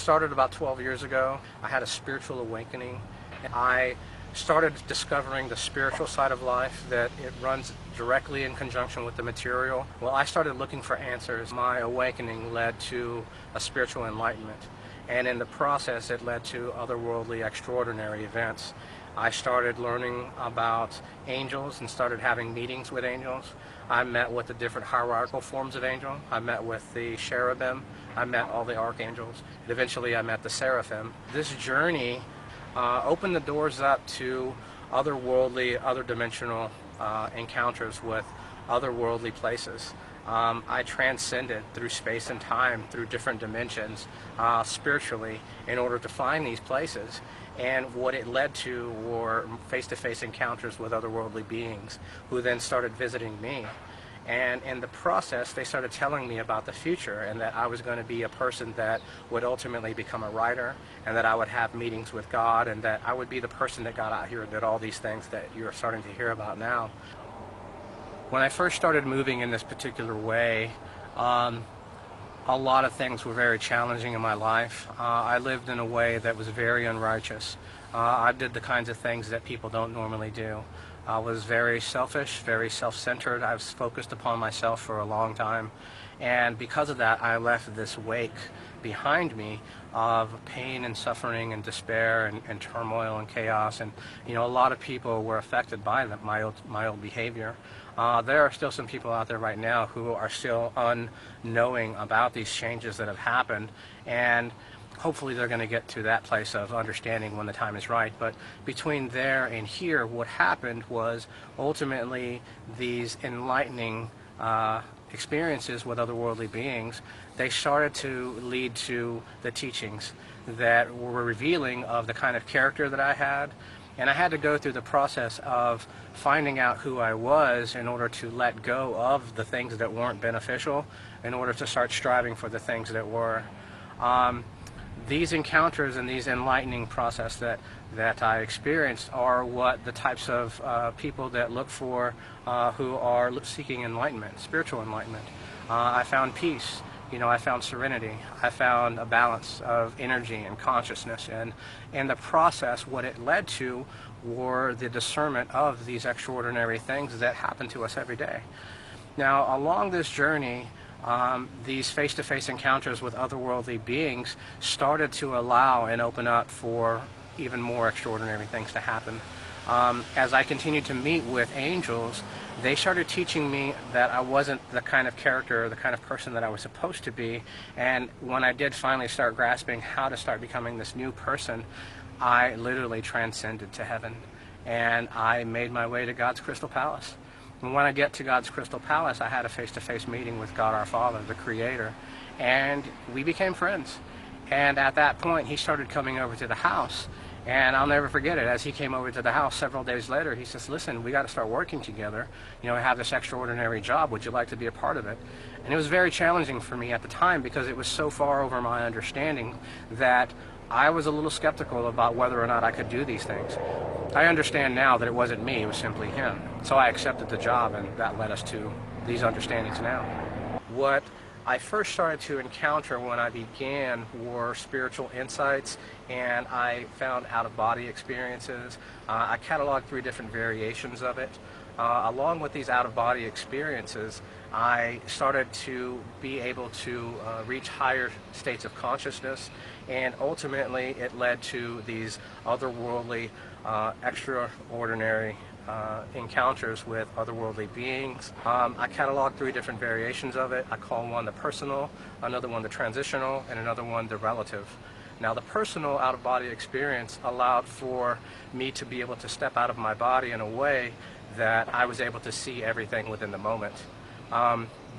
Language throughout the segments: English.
Started about 12 years ago. I had a spiritual awakening. I started discovering the spiritual side of life, that it runs directly in conjunction with the material. Well, I started looking for answers. My awakening led to a spiritual enlightenment, and in the process it led to otherworldly, extraordinary events. I started learning about angels and started having meetings with angels. I met with the different hierarchical forms of angel. I met with the cherubim. I met all the archangels. And eventually I met the seraphim. This journey opened the doors up to otherworldly, other dimensional encounters with otherworldly places. I transcended through space and time, through different dimensions, spiritually, in order to find these places. And what it led to were face-to-face encounters with otherworldly beings who then started visiting me. And in the process, they started telling me about the future, and that I was going to be a person that would ultimately become a writer, and that I would have meetings with God, and that I would be the person that got out here and did all these things that you're starting to hear about now. When I first started moving in this particular way, a lot of things were very challenging in my life. I lived in a way that was very unrighteous. I did the kinds of things that people don't normally do. I was very selfish, very self-centered. I was focused upon myself for a long time. And because of that, I left this wake behind me of pain and suffering and despair and turmoil and chaos. And, you know, a lot of people were affected by my old behavior. There are still some people out there right now who are still unknowing about these changes that have happened, and hopefully they're going to get to that place of understanding when the time is right. But between there and here, what happened was ultimately these enlightening experiences with otherworldly beings, they started to lead to the teachings that were revealing of the kind of character that I had. And I had to go through the process of finding out who I was in order to let go of the things that weren't beneficial, in order to start striving for the things that were. These encounters and these enlightening process that I experienced are what the types of people that look for who are seeking enlightenment, spiritual enlightenment. I found peace. You know, I found serenity. I found a balance of energy and consciousness, and in the process, what it led to were the discernment of these extraordinary things that happen to us every day. Now, along this journey, these face-to-face encounters with otherworldly beings started to allow and open up for even more extraordinary things to happen. As I continued to meet with angels, they started teaching me that I wasn't the kind of character, the kind of person that I was supposed to be. And when I did finally start grasping how to start becoming this new person, I literally transcended to heaven. And I made my way to God's Crystal Palace. And when I get to God's Crystal Palace, I had a face-to-face meeting with God our Father, the Creator, and we became friends. And at that point, he started coming over to the house. And I'll never forget it. As he came over to the house several days later, he says, "Listen, we got to start working together. You know, I have this extraordinary job. Would you like to be a part of it?" And it was very challenging for me at the time because it was so far over my understanding that I was a little skeptical about whether or not I could do these things. I understand now that it wasn't me, it was simply him. So I accepted the job, and that led us to these understandings now. What I first started to encounter when I began were spiritual insights, and I found out-of-body experiences. I cataloged 3 different variations of it. Along with these out-of-body experiences, I started to be able to reach higher states of consciousness, and ultimately it led to these otherworldly, extraordinary encounters with otherworldly beings. I cataloged 3 different variations of it. I call one the personal, another one the transitional, and another one the relative. Now, the personal out-of-body experience allowed for me to be able to step out of my body in a way that I was able to see everything within the moment.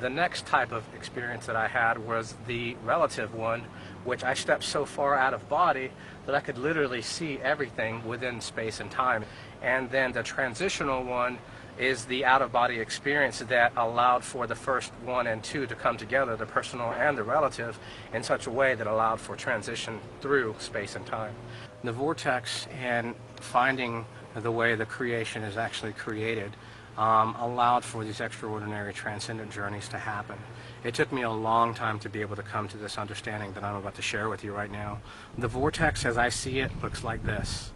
The next type of experience that I had was the relative one, which I stepped so far out of body that I could literally see everything within space and time. And then the transitional one is the out-of-body experience that allowed for the first 1 and 2 to come together, the personal and the relative, in such a way that allowed for transition through space and time. The vortex and finding the way the creation is actually created allowed for these extraordinary transcendent journeys to happen. It took me a long time to be able to come to this understanding that I'm about to share with you right now. The vortex, as I see it, looks like this.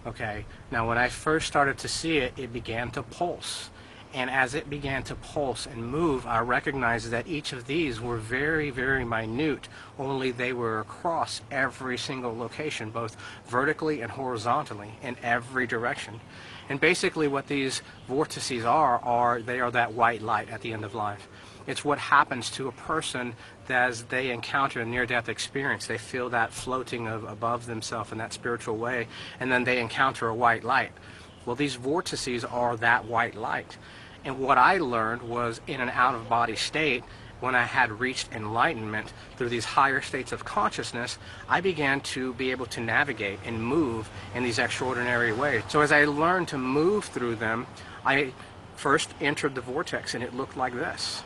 Okay, now when I first started to see it, it began to pulse. And as it began to pulse and move, I recognized that each of these were very, very minute, only they were across every single location, both vertically and horizontally, in every direction. And basically what these vortices are they are that white light at the end of life. It's what happens to a person as they encounter a near-death experience. They feel that floating above themselves in that spiritual way, and then they encounter a white light. Well, these vortices are that white light. And what I learned was, in an out-of-body state, when I had reached enlightenment through these higher states of consciousness, I began to be able to navigate and move in these extraordinary ways. So as I learned to move through them, I first entered the vortex, and it looked like this.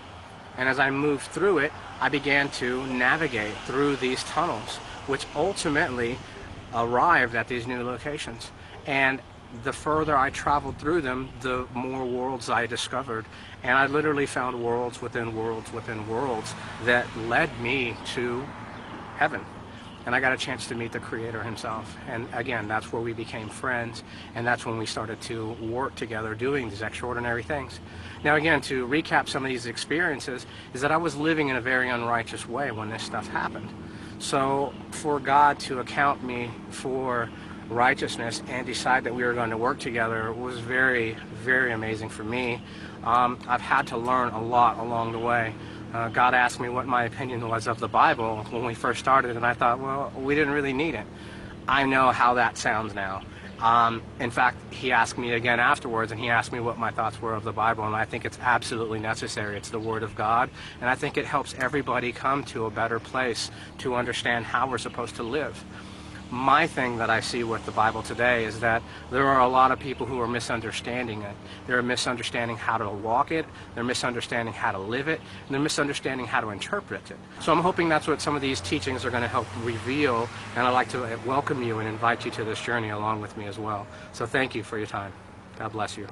And as I moved through it, I began to navigate through these tunnels, which ultimately arrived at these new locations. And the further I traveled through them, the more worlds I discovered. And I literally found worlds within worlds within worlds that led me to heaven. And I got a chance to meet the Creator himself. And again, that's where we became friends, and that's when we started to work together doing these extraordinary things. Now again, to recap some of these experiences, is that I was living in a very unrighteous way when this stuff happened. So for God to account me for righteousness and decide that we were going to work together was very, very amazing for me. I've had to learn a lot along the way. God asked me what my opinion was of the Bible when we first started, and I thought, well, we didn't really need it. I know how that sounds now. In fact, he asked me again afterwards, and he asked me what my thoughts were of the Bible, and I think it's absolutely necessary. It's the Word of God, and I think it helps everybody come to a better place to understand how we're supposed to live. My thing that I see with the Bible today is that there are a lot of people who are misunderstanding it. They're misunderstanding how to walk it, they're misunderstanding how to live it, and they're misunderstanding how to interpret it. So I'm hoping that's what some of these teachings are going to help reveal, and I'd like to welcome you and invite you to this journey along with me as well. So thank you for your time. God bless you.